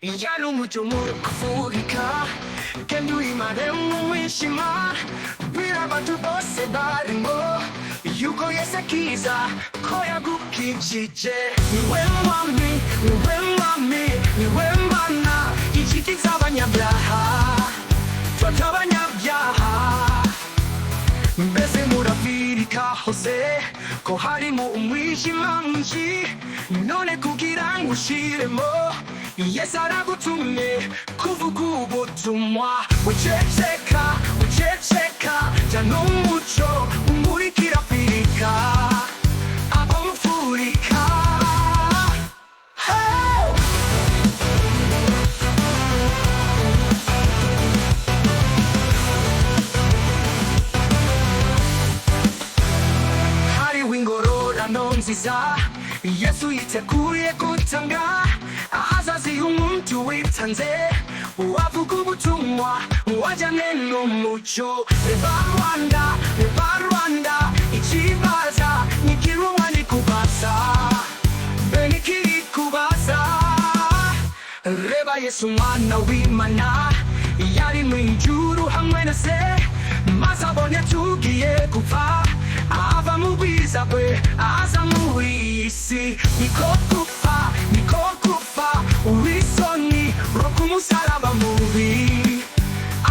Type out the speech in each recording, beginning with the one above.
Jyan umucyo mu Afurika, kandi uyimaremw umwijima. Bwir abantu bose barimo, Yuko Yes akiza, ko yagukijije. We Mwami, we Mwami, we Mana, ikiz abanyabyaha, twebg abanyabyaha. Mbese muri Afurika hose, ko harimw umwijima mwinshi, none kugira ushiremo. Yes, aragutumye, Kuvug Ubutumwa. Wiceceka, Wiceceka, Jyan umucyo, Umurikir Afirika, Afurika. Harihw ingororano nziza, Yesu yiteguye gutanga. Ahazazi umuntu witanze, wavuga ubutumwa, wajyane n'umucyo. Reba Rwanda, ikibaza nikirunga nikubaza, be nikiri kubaza. Reba Yesu umwana w'Imana, yari mu ijuru hamwe na se, maze abonye tugiye gupfa, ava mu bwiza bwe aza muri iyi si. Niko gupfa uwisoni ro ku musaraba mubi,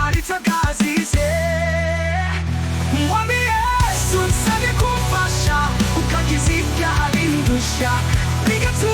ariko akazize. Mwami Yesu nsabye kumfasha, ukakiza ibyaha bindusha, bigatuma